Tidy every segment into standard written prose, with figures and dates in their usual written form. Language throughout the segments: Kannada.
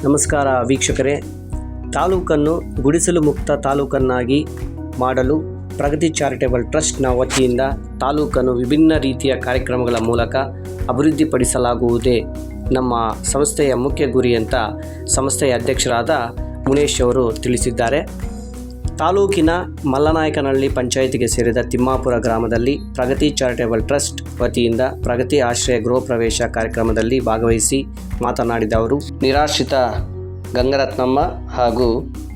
ನಮಸ್ಕಾರ ವೀಕ್ಷಕರೇ. ತಾಲೂಕನ್ನು ಗುಡಿಸಲು ಮುಕ್ತ ತಾಲೂಕನ್ನಾಗಿ ಮಾಡಲು ಪ್ರಗತಿ ಚಾರಿಟೇಬಲ್ ಟ್ರಸ್ಟ್ನ ವತಿಯಿಂದ ತಾಲೂಕನ್ನು ವಿಭಿನ್ನ ರೀತಿಯ ಕಾರ್ಯಕ್ರಮಗಳ ಮೂಲಕ ಅಭಿವೃದ್ಧಿಪಡಿಸಲಾಗುವುದೇ ನಮ್ಮ ಸಂಸ್ಥೆಯ ಮುಖ್ಯ ಗುರಿ ಅಂತ ಸಂಸ್ಥೆಯ ಅಧ್ಯಕ್ಷರಾದ ಮುನೇಶ್ ಅವರು ತಿಳಿಸಿದ್ದಾರೆ. ತಾಲೂಕಿನ ಮಲ್ಲನಾಯಕನಹಳ್ಳಿ ಪಂಚಾಯಿತಿಗೆ ಸೇರಿದ ತಿಮ್ಮಾಪುರ ಗ್ರಾಮದಲ್ಲಿ ಪ್ರಗತಿ ಚಾರಿಟೇಬಲ್ ಟ್ರಸ್ಟ್ ವತಿಯಿಂದ ಪ್ರಗತಿ ಆಶ್ರಯ ಗೃಹ ಪ್ರವೇಶ ಕಾರ್ಯಕ್ರಮದಲ್ಲಿ ಭಾಗವಹಿಸಿ ಮಾತನಾಡಿದ ಅವರು, ನಿರಾಶ್ರಿತ ಗಂಗರತ್ನಮ್ಮ ಹಾಗೂ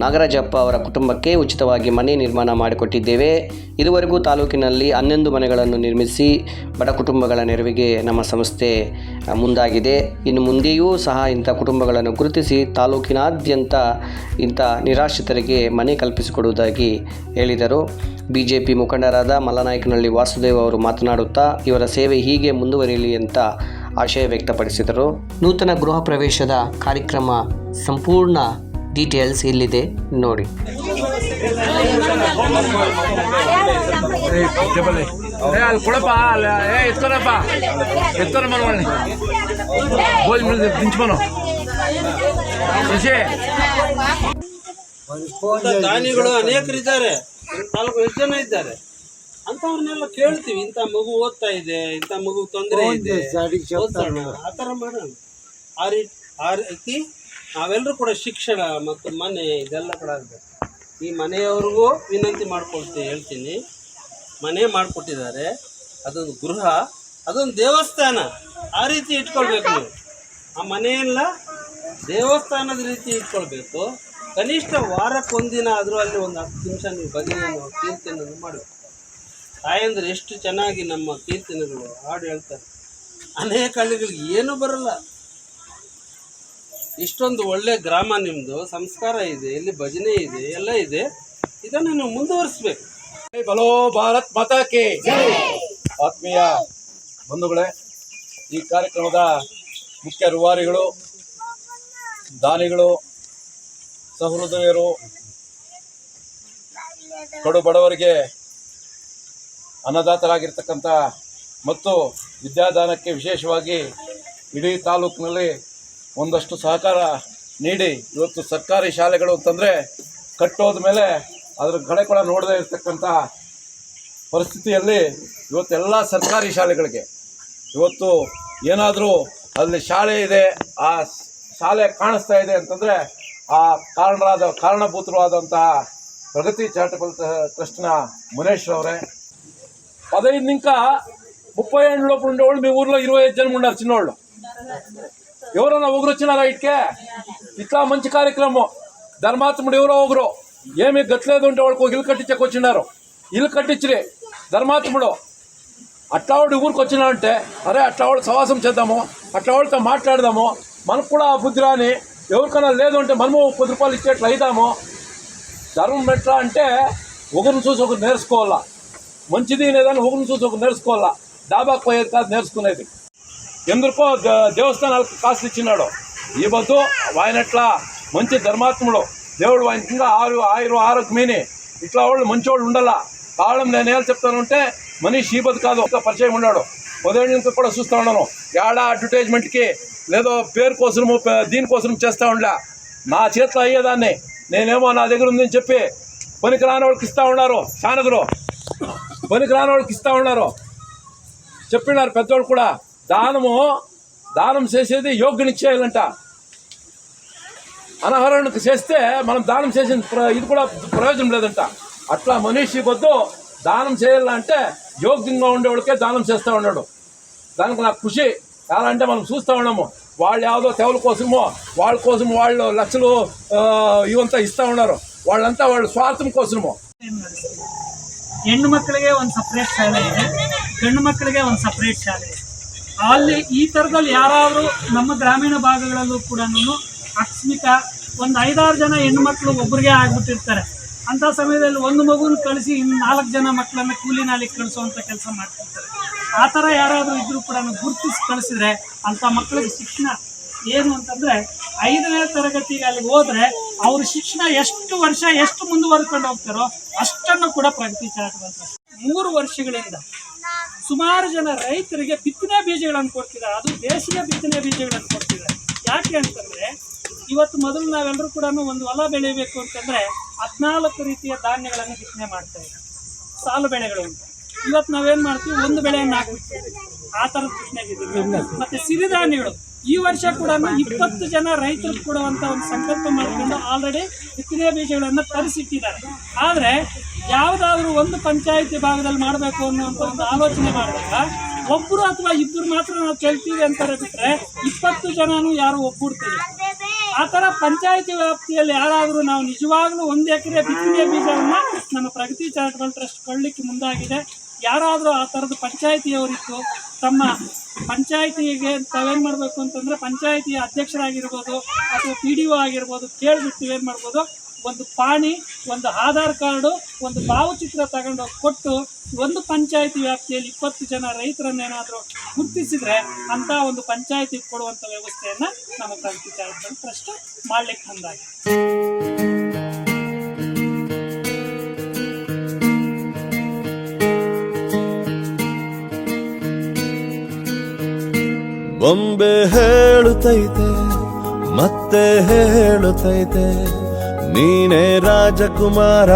ನಾಗರಾಜಪ್ಪ ಅವರ ಕುಟುಂಬಕ್ಕೆ ಉಚಿತವಾಗಿ ಮನೆ ನಿರ್ಮಾಣ ಮಾಡಿಕೊಟ್ಟಿದ್ದೇವೆ. ಇದುವರೆಗೂ ತಾಲೂಕಿನಲ್ಲಿ 11 ಮನೆಗಳನ್ನು ನಿರ್ಮಿಸಿ ಬಡ ಕುಟುಂಬಗಳ ನೆರವಿಗೆ ನಮ್ಮ ಸಂಸ್ಥೆ ಮುಂದಾಗಿದೆ. ಇನ್ನು ಮುಂದೆಯೂ ಸಹ ಇಂಥ ಕುಟುಂಬಗಳನ್ನು ಗುರುತಿಸಿ ತಾಲೂಕಿನಾದ್ಯಂತ ಇಂಥ ನಿರಾಶ್ರಿತರಿಗೆ ಮನೆ ಕಲ್ಪಿಸಿಕೊಡುವುದಾಗಿ ಹೇಳಿದರು. ಬಿಜೆಪಿ ಮುಖಂಡರಾದ ಮಲ್ಲನಾಯಕನಹಳ್ಳಿ ವಾಸುದೇವ್ ಅವರು ಮಾತನಾಡುತ್ತಾ ಇವರ ಸೇವೆ ಹೀಗೆ ಮುಂದುವರಿಯಲಿ ಅಂತ ಆಶಯ ವ್ಯಕ್ತಪಡಿಸಿದರು. ನೂತನ ಗೃಹ ಪ್ರವೇಶದ ಕಾರ್ಯಕ್ರಮ ಸಂಪೂರ್ಣ ಡೀಟೇಲ್ಸ್ ಇಲ್ಲಿದೆ ನೋಡಿ. ದಾನಿಗಳು ಅನೇಕರಿದ್ದಾರೆ, ನಾಲ್ಕು ಎಷ್ಟು ಜನ ಇದ್ದಾರೆ ಅಂತವ್ರನ್ನೆಲ್ಲ ಕೇಳ್ತೀವಿ. ಇಂಥ ಮಗು ಓದ್ತಾ ಇದೆ, ಇಂಥ ಮಗು ತೊಂದರೆ ಇದೆ, ಓದ್ಸೋಣ, ಆ ಥರ ಮಾಡೋಣ. ಆ ರೀತಿ ನಾವೆಲ್ಲರೂ ಕೂಡ ಶಿಕ್ಷಣ ಮತ್ತು ಮನೆ ಇದೆಲ್ಲ ಕೂಡ ಆಗಬೇಕು. ಈ ಮನೆಯವ್ರಿಗೂ ವಿನಂತಿ ಹೇಳ್ತೀನಿ, ಮನೆ ಮಾಡಿಕೊಟ್ಟಿದ್ದಾರೆ, ಅದೊಂದು ಗೃಹ, ಅದೊಂದು ದೇವಸ್ಥಾನ, ಆ ರೀತಿ ಇಟ್ಕೊಳ್ಬೇಕು ನೀವು. ಆ ಮನೆಯೆಲ್ಲ ದೇವಸ್ಥಾನದ ರೀತಿ ಇಟ್ಕೊಳ್ಬೇಕು. ಕನಿಷ್ಠ ವಾರಕ್ಕೊಂದಿನ ಆದರೂ ಅಲ್ಲಿ ಒಂದು 10 ನಿಮಿಷ ನೀವು ಭಜನೆಯನ್ನು ಕೀರ್ತನೆಯನ್ನು ಮಾಡಬೇಕು. ತಾಯಂದ್ರೆ ಎಷ್ಟು ಚೆನ್ನಾಗಿ ನಮ್ಮ ಕೀರ್ತನೆಗಳು ಹಾಡು ಹೇಳ್ತಾರೆ. ಅನೇಕ ಹಳ್ಳಿಗಳಿಗೆ ಏನೂ ಬರಲ್ಲ. ಇಷ್ಟೊಂದು ಒಳ್ಳೆ ಗ್ರಾಮ, ನಿಮ್ಮದು ಸಂಸ್ಕಾರ ಇದೆ, ಇಲ್ಲಿ ಭಜನೆ ಇದೆ, ಎಲ್ಲ ಇದೆ. ಇದನ್ನು ನೀವು ಮುಂದುವರಿಸಬೇಕು. ಬಲೋ ಭಾರತ್ ಮಾತಾ ಕಿ ಜೈ. ಆತ್ಮೀಯ ಬಂಧುಗಳೇ, ಈ ಕಾರ್ಯಕ್ರಮದ ಮುಖ್ಯ ರೂವಾರಿಗಳು, ದಾನಿಗಳು, ಸಹೃದಯರು, ಕಡು ಬಡವರಿಗೆ ಅನ್ನದಾತರಾಗಿರ್ತಕ್ಕಂಥ ಮತ್ತು ವಿದ್ಯಾದಾನಕ್ಕೆ ವಿಶೇಷವಾಗಿ ಇಡೀ ತಾಲೂಕಿನಲ್ಲಿ ಒಂದಷ್ಟು ಸಹಕಾರ ನೀಡಿ ಇವತ್ತು ಸರ್ಕಾರಿ ಶಾಲೆಗಳು ಅಂತಂದರೆ ಕಟ್ಟೋದ ಮೇಲೆ ಅದ್ರ ಕಡೆ ಕೂಡ ನೋಡದೇ ಇರತಕ್ಕಂಥ ಪರಿಸ್ಥಿತಿಯಲ್ಲಿ ಇವತ್ತೆಲ್ಲ ಸರ್ಕಾರಿ ಶಾಲೆಗಳಿಗೆ ಇವತ್ತು ಏನಾದರೂ ಅಲ್ಲಿ ಶಾಲೆ ಇದೆ, ಆ ಶಾಲೆ ಕಾಣಿಸ್ತಾ ಇದೆ ಅಂತಂದರೆ ಆ ಕಾರಣಭೂತರು ಆದಂತಹ ಪ್ರಗತಿ ಚಾರಿಟಬಲ್ ట్రస్ట్ మునేష్ రవరే 15 ఇంకా 30 ఏళ్ళ లోపు ఉండేవాళ్ళు మీ ఊర్లో 25 జనం ఉన్నారు చిన్నవాళ్ళు. ఎవరన్నా ఒకరు వచ్చినారా ఇటుకే? ఇట్లా మంచి కార్యక్రమం ధర్మాత్ముడు ఎవరో ఒకరు ఏమీ గట్లేదు ఉంటే వాళ్ళకి ఒక ఇల్లు కట్టించకు వచ్చినారు. ఇల్లు కట్టించిరే ధర్మాత్ముడు. అట్లా వాడు ఊరికి వచ్చినారంటే అరే అట్లా వాళ్ళు సవాసం చేద్దాము, అట్లా వాళ్ళతో మాట్లాడదాము, మనకు కూడా ఆ బుద్ధి రాని ఎవరికైనా లేదు అంటే మనము 10 రూపాయలు ఇచ్చేట్లు అయిదాము. ధర్మం ఎట్లా అంటే ఒకరిని చూసి ఒకరు నేర్చుకోవాలా. మంచిది లేదని ఒకరిని చూసి ఒకరు నేర్చుకోవాలా. డాబాకు పోయేది కాదు నేర్చుకునేది. ఎందుకో దేవస్థానాలకు కాసులు ఇచ్చినాడు. ఈ బద్దు ఆయన ఎట్లా మంచి ధర్మాత్ముడు, దేవుడు ఆయన కింద ఆరోగ్యమేని ఇట్లా వాళ్ళు మంచి వాళ్ళు ఉండాలా. కారణం నేను ఏం చెప్తాను అంటే మనీష్ ఈ బద్దు కాదు, పరిచయం ఉన్నాడు. 10 ఏళ్ళ నుంచి కూడా చూస్తూ ఉన్నాను. ఏడా అడ్వర్టైజ్మెంట్కి లేదో పేరు కోసము దీనికోసం చేస్తూ ఉండలే. నా చేతిలో అయ్యేదాన్ని నేనేమో నా దగ్గర ఉందని చెప్పి పనికి రాని వాళ్ళకి ఇస్తూ ఉన్నారు. శానగురు పనికి రాని వాళ్ళకి ఇస్తూ ఉన్నారు. చెప్పినారు పెద్దవాళ్ళు కూడా, దానం చేసేది యోగ్యునికి చేయాలంట. అనర్హునికి చేస్తే మనం దానం చేసిన ఇది కూడా ప్రయోజనం లేదంట. అట్లా మనిషి వద్దు దానం చేయాలంటే యోగ్యంగా ఉండేవాళ్ళకే దానం చేస్తూ ఉన్నాడు. దానికి నాకు ఖుషి. ఎలా అంటే మనం చూస్తూ ఉన్నాము, వాళ్ళు ಯಾವುದೋ తెవల కోసమో వాళ్ళ కోసం వాళ్ళు లక్షలు ఇవంతా ఇస్తూ ఉన్నారు. వాళ్ళంతా వాళ్ళ ಸ್ವಾರ್ಥం ಕೋಸಮೋ. ಹೆಣ್ಣು ಮಕ್ಕಳಿಗೆ ಒಂದು ಸಪ್ರೇಟ್ ಶಾಲೆ ಇದೆ, ಗಂಡು ಮಕ್ಕಳಿಗೆ ಒಂದು ಸಪ್ರೇಟ್ ಶಾಲೆ ಇದೆ. ಅಲ್ಲಿ ಈ ಥರದಲ್ಲಿ ಯಾರಾದರೂ ನಮ್ಮ ಗ್ರಾಮೀಣ ಭಾಗಗಳಲ್ಲೂ ಕೂಡ ಆಕಸ್ಮಿಕ ಒಂದು 5-6 ಜನ ಹೆಣ್ಣು ಮಕ್ಕಳು ಒಬ್ಬರಿಗೆ ಆಗ್ಬಿಟ್ಟಿರ್ತಾರೆ. ಅಂಥ ಸಮಯದಲ್ಲಿ ಒಂದು ಮಗುನ ಕಳಿಸಿ ಇನ್ನು 4 ಜನ ಮಕ್ಕಳನ್ನ ಕೂಲಿ ನಾಲಿಗೆ ಕಳಿಸುವಂಥ ಕೆಲಸ ಮಾಡ್ತಿರ್ತಾರೆ. ಆ ಥರ ಯಾರಾದರೂ ಇದ್ರೂ ಕೂಡ ಗುರುತಿಸಿ ಕಳಿಸಿದ್ರೆ ಅಂಥ ಮಕ್ಕಳಿಗೆ ಶಿಕ್ಷಣ ಏನು ಅಂತಂದರೆ 5ನೇ ತರಗತಿಗೆ ಅಲ್ಲಿಗೆ ಹೋದರೆ ಅವ್ರ ಶಿಕ್ಷಣ ಎಷ್ಟು ವರ್ಷ ಎಷ್ಟು ಮುಂದುವರ್ಕೊಂಡು ಹೋಗ್ತಾರೋ ಅಷ್ಟನ್ನು ಕೂಡ ಪ್ರಗತಿ ಚಾರಿಟಬಲ್ ಟ್ರಸ್ಟ್ 3 ವರ್ಷಗಳಿಂದ ಸುಮಾರು ಜನ ರೈತರಿಗೆ ಬಿತ್ತನೆ ಬೀಜಗಳನ್ನು ಕೊಡ್ತಿದ್ದಾರೆ. ಅದು ದೇಶೀಯ ಬಿತ್ತನೆ ಬೀಜಗಳನ್ನು ಕೊಡ್ತಿದ್ದಾರೆ. ಯಾಕೆ ಅಂತಂದರೆ ಇವತ್ತು ಮೊದಲು ನಾವೆಲ್ಲರೂ ಕೂಡ ಒಂದು ಹೊಲ ಬೆಳಿಬೇಕು ಅಂತಂದ್ರೆ 14 ರೀತಿಯ ಧಾನ್ಯಗಳನ್ನು ಬಿತ್ತನೆ ಮಾಡ್ತಾ ಇದ್ದೀವಿ, ಸಾಲು ಬೆಳೆಗಳು ಅಂತ. ಇವತ್ತು ನಾವೇನ್ ಮಾಡ್ತೀವಿ, ಒಂದು ಬೆಳೆಯನ್ನು ಹಾಕ್ಬಿಡ್ತೀವಿ, ಆ ಥರದ ಬಿತ್ತನೆಗಿದ್ದೀವಿ. ಮತ್ತೆ ಸಿರಿಧಾನ್ಯಗಳು ಈ ವರ್ಷ ಕೂಡ 20 ಜನ ರೈತರು ಕೊಡುವಂತ ಒಂದು ಸಂಕಲ್ಪ ಮಾಡಿಕೊಂಡು ಆಲ್ರೆಡಿ ಬಿತ್ತನೆ ಬೀಜಗಳನ್ನು ತರಿಸಿಟ್ಟಿದ್ದಾರೆ. ಆದರೆ ಯಾವುದಾದ್ರೂ ಒಂದು ಪಂಚಾಯಿತಿ ಭಾಗದಲ್ಲಿ ಮಾಡಬೇಕು ಅನ್ನುವಂಥ ಒಂದು ಆಲೋಚನೆ ಮಾಡಿದಾಗ ಒಬ್ಬರು ಅಥವಾ ಇಬ್ಬರು ಮಾತ್ರ ನಾವು ಕೇಳ್ತೀವಿ ಅಂತಾರೆ ಬಿಟ್ಟರೆ 20 ಜನನೂ ಯಾರು ಒಗ್ಗೂಡ್ತೀವಿ. ಆ ಥರ ಪಂಚಾಯಿತಿ ವ್ಯಾಪ್ತಿಯಲ್ಲಿ ಯಾರಾದರೂ ನಾವು ನಿಜವಾಗ್ಲೂ 1 ಎಕರೆ ಬಿತ್ತನೆ ಬೀಜವನ್ನು ನಮ್ಮ ಪ್ರಗತಿ ಚಾರಿಟಬಲ್ ಟ್ರಸ್ಟ್ ಕೊಳ್ಳಿಕ್ಕೆ ಮುಂದಾಗಿದೆ. ಯಾರಾದರೂ ಆ ಥರದ ಪಂಚಾಯಿತಿಯವರಿದ್ದು ತಮ್ಮ ಪಂಚಾಯಿತಿಗೆ ತಾವೇನು ಮಾಡಬೇಕು ಅಂತಂದರೆ, ಪಂಚಾಯಿತಿಯ ಅಧ್ಯಕ್ಷರಾಗಿರ್ಬೋದು ಅಥವಾ PDO ಆಗಿರ್ಬೋದು ಕೇಳಿಬಿಟ್ಟು ಏನು ಮಾಡ್ಬೋದು, ಒಂದು ಪಾಣಿ, ಒಂದು ಆಧಾರ್ ಕಾರ್ಡು, ಒಂದು ಭಾವಚಿತ್ರ ತಗೊಂಡೋಗಿ ಕೊಟ್ಟು ಒಂದು ಪಂಚಾಯಿತಿ ವ್ಯಾಪ್ತಿಯಲ್ಲಿ 20 ಜನ ರೈತರನ್ನೇನಾದರೂ ಗುರುತಿಸಿದ್ರೆ ಅಂತ ಒಂದು ಪಂಚಾಯಿತಿ ಕೊಡುವಂಥ ವ್ಯವಸ್ಥೆಯನ್ನು ನಮ್ಮ ಪ್ರಗತಿ ಚಾರಿಟಬಲ್ ಟ್ರಸ್ಟ್ ಮಾಡಲಿಕ್ಕೆ ಮುಂದಾಗಿದೆ. ಬೊಂಬೆ ಹೇಳುತ್ತೈತೆ ಮತ್ತೆ ಹೇಳುತ್ತೈತೆ ನೀನೇ ರಾಜಕುಮಾರ.